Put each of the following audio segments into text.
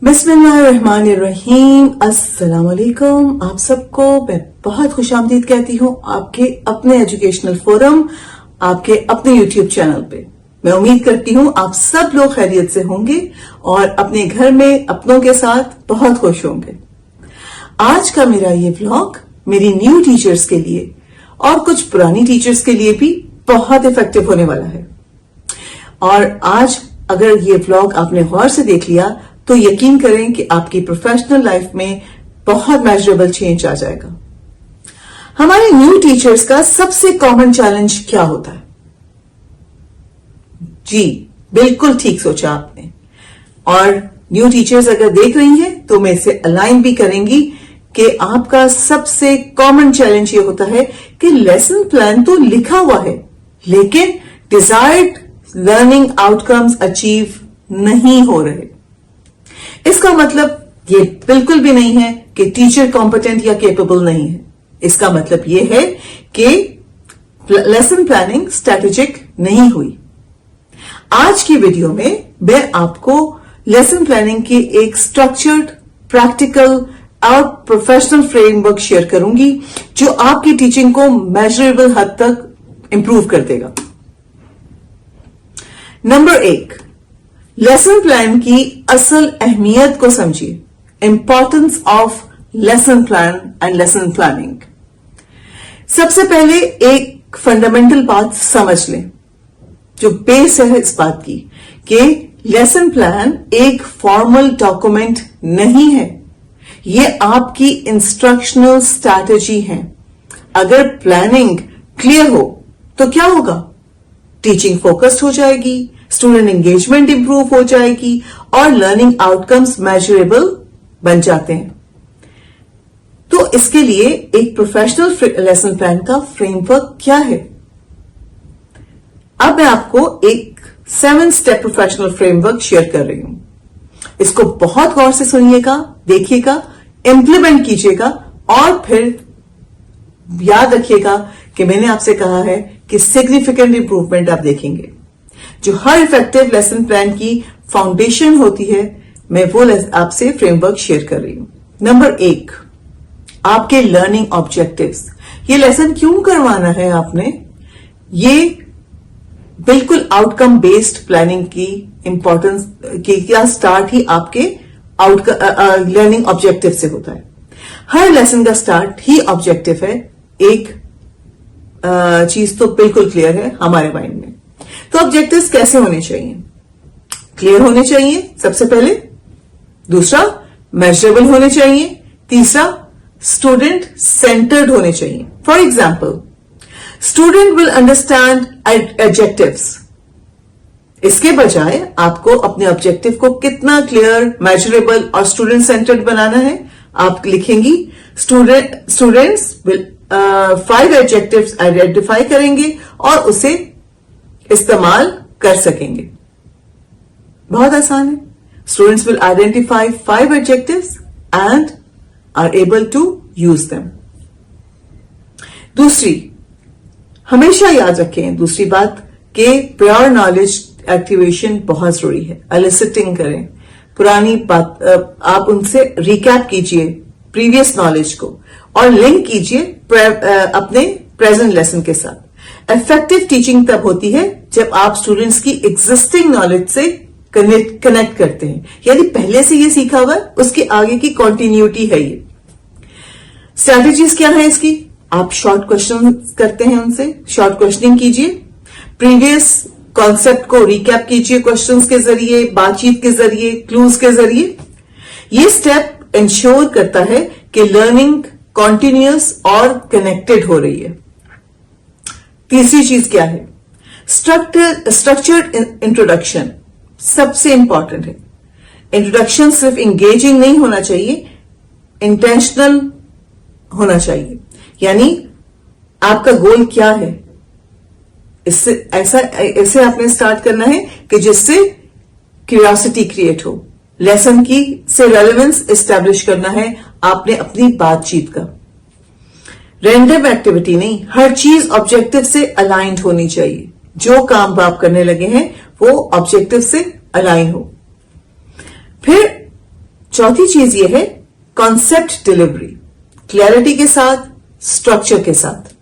बिस्मिल्लाहिर्रहमानिर्रहीम। अस्सलाम वालेकुम। आप सबको मैं बहुत खुशामदीद कहती हूँ आपके अपने एजुकेशनल फोरम, आपके अपने यूट्यूब चैनल पे। मैं उम्मीद करती हूँ आप सब लोग खैरियत से होंगे और अपने घर में अपनों के साथ बहुत खुश होंगे। आज का मेरा ये व्लॉग मेरी न्यू टीचर्स के लिए और कुछ पुरानी टीचर्स के लिए भी बहुत इफेक्टिव होने वाला है। और आज अगर ये व्लॉग आपने गौर से देख लिया तो यकीन करें कि आपकी प्रोफेशनल लाइफ में बहुत मेजरेबल चेंज आ जाएगा। हमारे न्यू टीचर्स का सबसे कॉमन चैलेंज क्या होता है? जी बिल्कुल ठीक सोचा आपने। और न्यू टीचर्स अगर देख रही हैं तो मैं इसे अलाइन भी करेंगी कि आपका सबसे कॉमन चैलेंज ये होता है कि लेसन प्लान तो लिखा हुआ है लेकिन डिजायर्ड लर्निंग आउटकम्स अचीव नहीं हो रहे। इसका मतलब ये बिल्कुल भी नहीं है कि टीचर कॉम्पिटेंट या केपेबल नहीं है। इसका मतलब ये है कि लेसन प्लानिंग स्ट्रेटेजिक नहीं हुई। आज की वीडियो में मैं आपको लेसन प्लानिंग की एक स्ट्रक्चर्ड, प्रैक्टिकल और प्रोफेशनल फ्रेमवर्क शेयर करूंगी जो आपकी टीचिंग को मेजरेबल हद तक इंप्रूव कर देगा। नंबर 1, लेसन प्लान की असल अहमियत को समझिए। Importance of lesson plan and lesson planning. सबसे पहले एक फंडामेंटल बात समझ लें जो बेस है इस बात की कि लेसन प्लान एक फॉर्मल डॉक्यूमेंट नहीं है, ये आपकी इंस्ट्रक्शनल स्ट्रैटेजी है। अगर प्लानिंग क्लियर हो तो क्या होगा? टीचिंग फोकस्ड हो जाएगी, स्टूडेंट एंगेजमेंट इंप्रूव हो जाएगी और लर्निंग आउटकम्स मेजरेबल बन जाते हैं। तो इसके लिए एक प्रोफेशनल लेसन प्लान का फ्रेमवर्क क्या है? अब मैं आपको एक 7 स्टेप प्रोफेशनल फ्रेमवर्क शेयर कर रही हूं। इसको बहुत गौर से सुनिएगा, देखिएगा, इंप्लीमेंट कीजिएगा और फिर याद रखिएगा कि मैंने आपसे कहा है कि सिग्निफिकेंट इंप्रूवमेंट आप देखेंगे। जो हर इफेक्टिव लेसन प्लान की फाउंडेशन होती है, मैं वो आपसे फ्रेमवर्क शेयर कर रही हूं। नंबर 1, आपके लर्निंग ऑब्जेक्टिव्स। ये लेसन क्यों करवाना है आपने? ये बिल्कुल आउटकम बेस्ड प्लानिंग की इंपॉर्टेंस का स्टार्ट ही आपके लर्निंग ऑब्जेक्टिव से होता है। हर लेसन का स्टार्ट ही ऑब्जेक्टिव है। एक चीज तो बिल्कुल क्लियर है हमारे माइंड में। तो ऑब्जेक्टिव्स कैसे होने चाहिए? क्लियर होने चाहिए सबसे पहले। दूसरा, मेजरेबल होने चाहिए। तीसरा, स्टूडेंट सेंटर्ड होने चाहिए। For example, student will understand adjectives. इसके बजाय आपको अपने ऑब्जेक्टिव को कितना क्लियर, मेजरेबल और स्टूडेंट सेंटर्ड बनाना है, आप लिखेंगी स्टूडेंट्स विल 5 एडजेक्टिव्स आइडेंटिफाई करेंगे और उसे इस्तेमाल कर सकेंगे। बहुत आसान है। Students will identify 5 adjectives and are able to use them. दूसरी, हमेशा याद रखें दूसरी बात कि प्योर नॉलेज एक्टिवेशन बहुत जरूरी है। एलिसिटिंग करें, पुरानी बात आप उनसे रिकैप कीजिए प्रीवियस नॉलेज को और लिंक कीजिए अपने प्रेजेंट लेसन के साथ। इफेक्टिव टीचिंग तब होती है जब आप स्टूडेंट्स की एग्जिस्टिंग नॉलेज से कनेक्ट करते हैं, यानी पहले से ये सीखा हुआ उसके आगे की कॉन्टिन्यूटी है। ये स्ट्रैटेजीज क्या है इसकी? आप शॉर्ट क्वेश्चन करते हैं, उनसे शॉर्ट क्वेश्चनिंग कीजिए, प्रीवियस कॉन्सेप्ट को रिकैप कीजिए क्वेश्चंस के जरिए, बातचीत के जरिए, क्लूज के जरिए। ये स्टेप इंश्योर करता है कि लर्निंग कॉन्टिन्यूअस और कनेक्टेड हो रही है। तीसरी चीज क्या है? स्ट्रक्चर्ड इंट्रोडक्शन सबसे इंपॉर्टेंट है। इंट्रोडक्शन सिर्फ इंगेजिंग नहीं होना चाहिए, इंटेंशनल होना चाहिए। यानी आपका गोल क्या है? ऐसे आपने स्टार्ट करना है कि जिससे क्यूरियोसिटी क्रिएट हो, लेसन की से रेलेवेंस एस्टैब्लिश करना है आपने अपनी बातचीत का। रैंडम एक्टिविटी नहीं, हर चीज ऑब्जेक्टिव से अलाइंड होनी चाहिए। जो काम आप करने लगे हैं वो ऑब्जेक्टिव से अलाइन हो। फिर चौथी चीज ये है कॉन्सेप्ट डिलीवरी, क्लैरिटी के साथ, स्ट्रक्चर के साथ।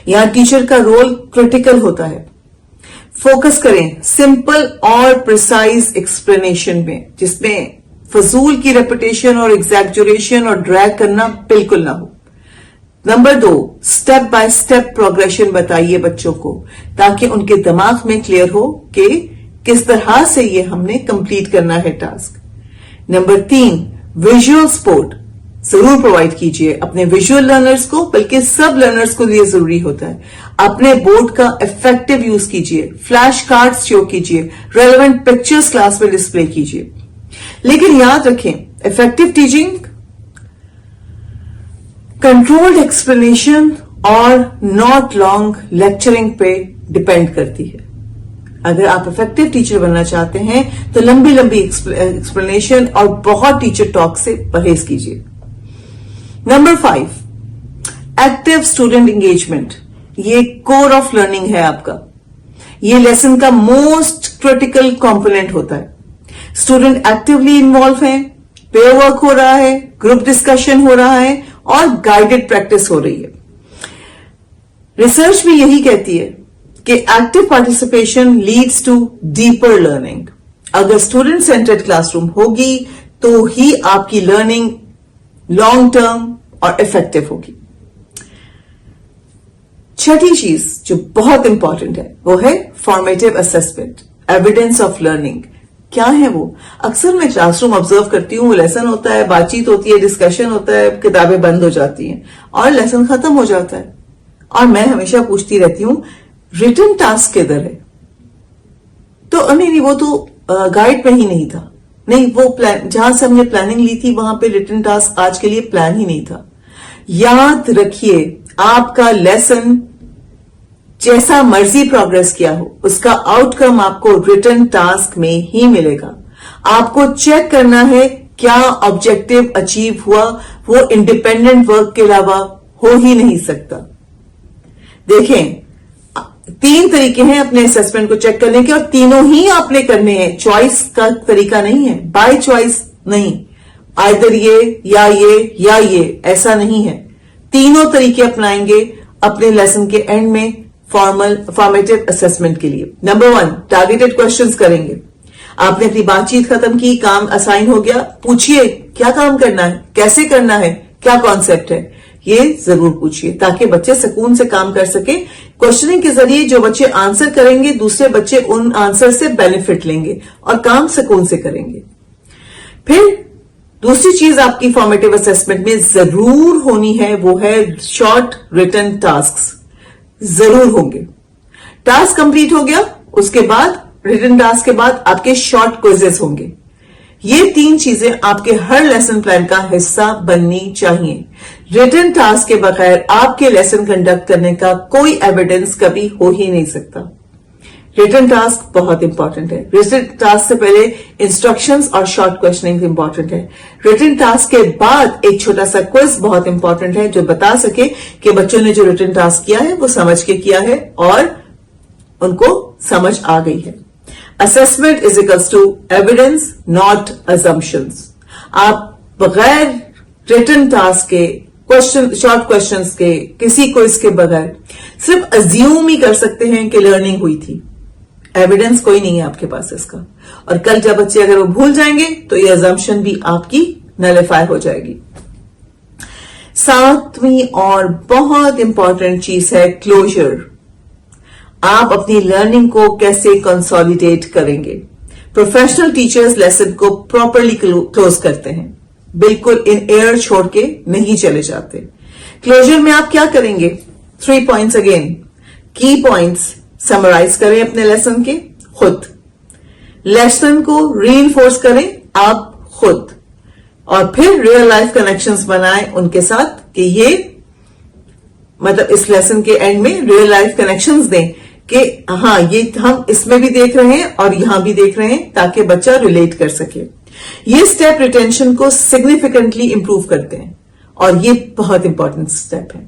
यहां टीचर का रोल क्रिटिकल होता है। फोकस करें सिंपल और प्रिसाइज एक्सप्लेनेशन में, जिसमें फजूल की रेपिटेशन और एग्जैक्चुरेशन और ड्रैग करना बिल्कुल ना हो। Number 2, step by step progression बताइए बच्चों को, ताकि उनके दिमाग में क्लियर हो कि किस तरह से ये हमने कंप्लीट करना है टास्क। नंबर 3, विजुअल सपोर्ट जरूर प्रोवाइड कीजिए अपने विजुअल लर्नर्स को, बल्कि सब लर्नर्स को लिए जरूरी होता है। अपने बोर्ड का इफेक्टिव यूज कीजिए, फ्लैश कार्ड्स शो कीजिए, रेलेवेंट पिक्चर्स क्लास में डिस्प्ले कीजिए। लेकिन याद रखें, इफेक्टिव टीचिंग कंट्रोल्ड एक्सप्लेनेशन और नॉट लॉन्ग लेक्चरिंग पे डिपेंड करती है। अगर आप इफेक्टिव टीचर बनना चाहते हैं तो लंबी लंबी एक्सप्लेनेशन और बहुत टीचर टॉक से परहेज कीजिए। Number 5, active student engagement. ये कोर ऑफ लर्निंग है आपका। ये लेसन का मोस्ट क्रिटिकल कंपोनेंट होता है। स्टूडेंट एक्टिवली इन्वॉल्व है, पेयर वर्क हो रहा है, ग्रुप डिस्कशन हो रहा है और गाइडेड प्रैक्टिस हो रही है। रिसर्च भी यही कहती है कि active participation leads to deeper learning. अगर स्टूडेंट सेंटर्ड क्लासरूम होगी तो ही आपकी लर्निंग लॉन्ग टर्म और इफेक्टिव होगी। छठी चीज जो बहुत इंपॉर्टेंट है वो है formative assessment, evidence of learning. क्या है वो? अक्सर मैं क्लासरूम ऑब्जर्व करती हूँ, लेसन होता है, बातचीत होती है, डिस्कशन होता है, किताबें बंद हो जाती हैं और लेसन खत्म हो जाता है। और मैं हमेशा पूछती रहती हूं रिटन टास्क किधर है? तो नहीं वो तो गाइड में ही नहीं था। नहीं, वो प्लान जहां से हमने प्लानिंग ली थी वहां पे रिटन टास्क आज के लिए प्लान ही नहीं था। याद रखिए, आपका लेसन जैसा मर्जी प्रोग्रेस किया हो, उसका आउटकम आपको रिटन टास्क में ही मिलेगा। आपको चेक करना है क्या ऑब्जेक्टिव अचीव हुआ, वो इंडिपेंडेंट वर्क के अलावा हो ही नहीं सकता। देखें, 3 तरीके हैं अपने असेसमेंट को चेक करने के और तीनों ही आपने करने हैं। चॉइस का तरीका नहीं है, बाय चॉइस नहीं, आइदर ये या ये ऐसा नहीं है। तीनों तरीके अपनाएंगे अपने लेसन के एंड में फॉर्मेटिव असेसमेंट के लिए। नंबर 1, टारगेटेड क्वेश्चंस करेंगे। आपने अपनी बातचीत खत्म की, काम असाइन हो गया, पूछिए क्या काम करना है, कैसे करना है, क्या कॉन्सेप्ट है, ये जरूर पूछिए ताकि बच्चे सुकून से काम कर सके। क्वेश्चनिंग के जरिए जो बच्चे आंसर करेंगे, दूसरे बच्चे उन आंसर से बेनिफिट लेंगे और काम सुकून से करेंगे। फिर दूसरी चीज आपकी फॉर्मेटिव असेसमेंट में जरूर होनी है, वो है शॉर्ट रिटन टास्क्स जरूर होंगे। टास्क कंप्लीट हो गया, उसके बाद रिटन टास्क के बाद आपके शॉर्ट क्विजेस होंगे। ये 3 चीजें आपके हर लेसन प्लान का हिस्सा बननी चाहिए। रिटन टास्क के बगैर आपके लेसन कंडक्ट करने का कोई एविडेंस कभी हो ही नहीं सकता। रिटन टास्क बहुत इंपॉर्टेंट है। रिटन टास्क से पहले इंस्ट्रक्शंस और शॉर्ट क्वेश्चनिंग इंपॉर्टेंट है। रिटन टास्क के बाद एक छोटा सा क्विज बहुत इंपॉर्टेंट है, जो बता सके कि बच्चों ने जो रिटन टास्क किया है वो समझ के किया है और उनको समझ आ गई है। Assessment is equals to evidence, not assumptions. आप बगैर रिटन टास्क के क्वेश्चन, शॉर्ट क्वेश्चंस के, किसी क्विज के बगैर सिर्फ अज्यूम ही कर सकते हैं कि लर्निंग हुई थी। एविडेंस कोई नहीं है आपके पास इसका, और कल जब बच्चे अगर वो भूल जाएंगे तो ये अजम्पशन भी आपकी नलिफाई हो जाएगी। 7वीं और बहुत इंपॉर्टेंट चीज है क्लोजर। आप अपनी लर्निंग को कैसे कंसोलिडेट करेंगे? प्रोफेशनल टीचर्स लेसन को प्रॉपरली क्लोज करते हैं, बिल्कुल इन एयर छोड़ के नहीं चले जाते। क्लोजर में आप क्या करेंगे? 3 पॉइंट्स अगेन, की पॉइंट्स समराइज करें अपने लेसन के खुद, लेसन को रीइंफोर्स करें आप खुद, और फिर रियल लाइफ कनेक्शंस बनाएं उनके साथ कि ये मतलब इस लेसन के एंड में रियल लाइफ कनेक्शंस दें कि हाँ ये हम इसमें भी देख रहे हैं और यहां भी देख रहे हैं, ताकि बच्चा रिलेट कर सके। ये स्टेप रिटेंशन को सिग्निफिकेंटली इंप्रूव करते हैं और ये बहुत इंपॉर्टेंट स्टेप है।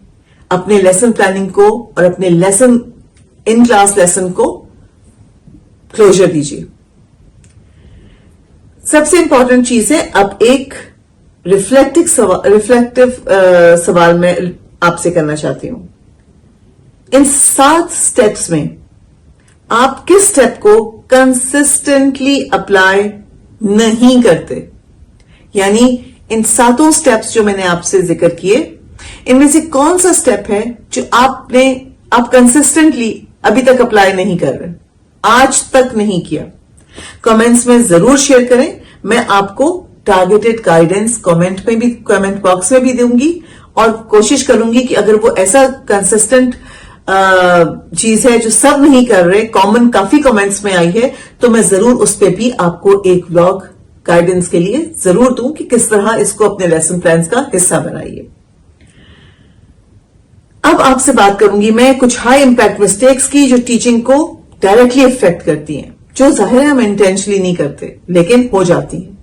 अपने लेसन प्लानिंग को और अपने लेसन इन क्लास लेसन को क्लोजर दीजिए। सबसे इंपॉर्टेंट चीज है, अब एक रिफ्लेक्टिव सवाल मैं आपसे करना चाहती हूं। इन 7 स्टेप्स में आप किस स्टेप को कंसिस्टेंटली अप्लाई नहीं करते? यानी इन 7 स्टेप्स जो मैंने आपसे जिक्र किए, इनमें से कौन सा स्टेप है जो आप कंसिस्टेंटली अभी तक अप्लाई नहीं कर रहे, आज तक नहीं किया? कमेंट्स में जरूर शेयर करें। मैं आपको टारगेटेड गाइडेंस कमेंट बॉक्स में भी दूंगी और कोशिश करूंगी कि अगर वो ऐसा कंसिस्टेंट चीज है जो सब नहीं कर रहे, कॉमन काफी कमेंट्स में आई है, तो मैं जरूर उस पर भी आपको एक व्लॉग गाइडेंस के लिए जरूर दूं कि किस तरह इसको अपने लेसन प्लान्स का हिस्सा बनाइए। अब आपसे बात करूंगी मैं कुछ हाई इंपैक्ट मिस्टेक्स की जो टीचिंग को डायरेक्टली इफेक्ट करती हैं, जो जाहिर है हम इंटेंशनली नहीं करते लेकिन हो जाती हैं।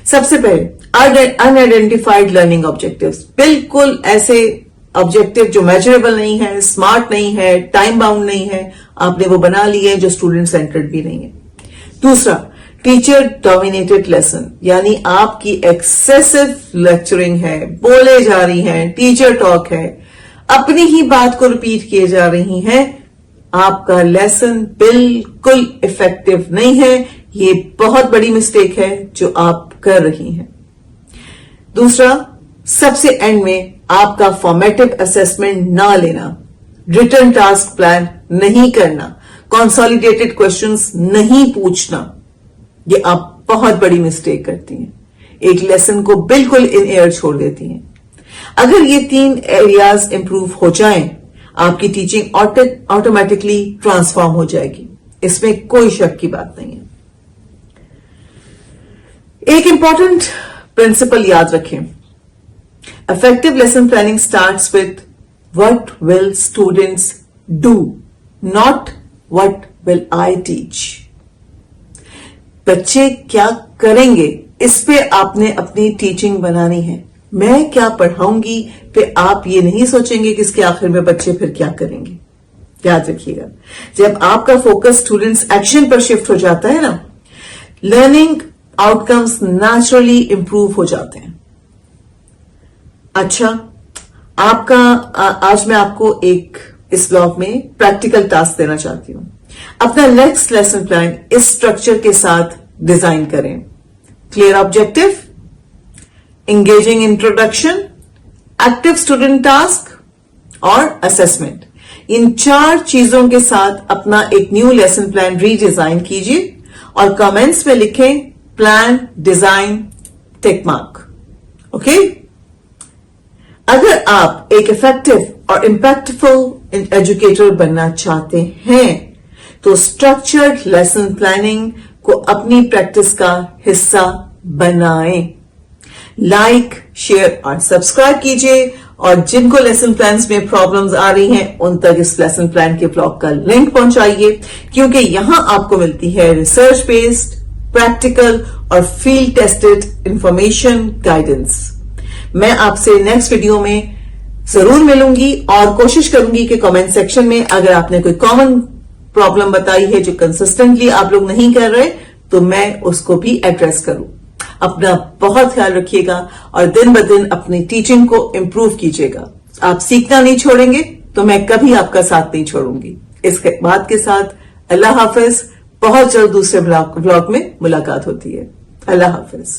सबसे पहले अनआइडेंटिफाइड लर्निंग ऑब्जेक्टिव्स, बिल्कुल ऐसे ऑब्जेक्टिव जो मेजरेबल नहीं है, स्मार्ट नहीं है, टाइम बाउंड नहीं है, आपने वो बना लिए जो स्टूडेंट सेंटर्ड भी नहीं है। दूसरा, टीचर डोमिनेटेड लेसन, यानी आपकी एक्सेसिव लेक्चरिंग है, बोले जा रही हैं, टीचर टॉक है, अपनी ही बात को रिपीट किए जा रही हैं, आपका लेसन बिल्कुल इफेक्टिव नहीं है। ये बहुत बड़ी मिस्टेक है जो आप कर रही हैं। दूसरा, सबसे एंड में आपका फॉर्मेटिव असेसमेंट ना लेना, रिटर्न टास्क प्लान नहीं करना, कंसोलिडेटेड क्वेश्चंस नहीं पूछना, ये आप बहुत बड़ी मिस्टेक करती हैं, एक लेसन को बिल्कुल इन एयर छोड़ देती हैं। अगर ये 3 एरियाज इंप्रूव हो जाएं, आपकी टीचिंग ऑटोमेटिकली ट्रांसफॉर्म हो जाएगी, इसमें कोई शक की बात नहीं है। एक इंपॉर्टेंट प्रिंसिपल याद रखें, effective lesson planning starts with what will students do, not what will I teach. बच्चे क्या करेंगे, इस पे आपने अपनी टीचिंग बनानी है। मैं क्या पढ़ाऊंगी पे आप ये नहीं सोचेंगे कि इसके आखिर में बच्चे फिर क्या करेंगे। याद रखिएगा, जब आपका फोकस स्टूडेंट्स एक्शन पर शिफ्ट हो जाता है ना, लर्निंग आउटकम्स नेचुरली इंप्रूव हो जाते हैं। अच्छा, आज मैं आपको एक इस ब्लॉग में प्रैक्टिकल टास्क देना चाहती हूं। अपना नेक्स्ट लेसन प्लान इस स्ट्रक्चर के साथ डिजाइन करें। Clear objective, engaging introduction, active student task और असेसमेंट। इन 4 चीजों के साथ अपना एक न्यू लेसन प्लान रीडिजाइन कीजिए और कमेंट्स में लिखें plan design tick mark. Okay? अगर आप एक इफेक्टिव और इंपैक्टफुल एजुकेटर बनना चाहते हैं तो स्ट्रक्चर्ड लेसन प्लानिंग को अपनी प्रैक्टिस का हिस्सा बनाएं। लाइक, शेयर और सब्सक्राइब कीजिए और जिनको लेसन प्लान्स में प्रॉब्लम्स आ रही हैं उन तक इस लेसन प्लान के ब्लॉग का लिंक पहुंचाइए, क्योंकि यहां आपको मिलती है रिसर्च बेस्ड, प्रैक्टिकल और फील्ड टेस्टेड इंफॉर्मेशन गाइडेंस। मैं आपसे नेक्स्ट वीडियो में जरूर मिलूंगी और कोशिश करूंगी कि कमेंट सेक्शन में अगर आपने कोई कॉमन प्रॉब्लम बताई है जो कंसिस्टेंटली आप लोग नहीं कर रहे तो मैं उसको भी एड्रेस करूं। अपना बहुत ख्याल रखिएगा और दिन ब दिन अपनी टीचिंग को इंप्रूव कीजिएगा। आप सीखना नहीं छोड़ेंगे तो मैं कभी आपका साथ नहीं छोड़ूंगी। इसके बात के साथ अल्लाह हाफिज। बहुत जल्द दूसरे ब्लॉग में मुलाकात होती है। अल्लाह हाफिज।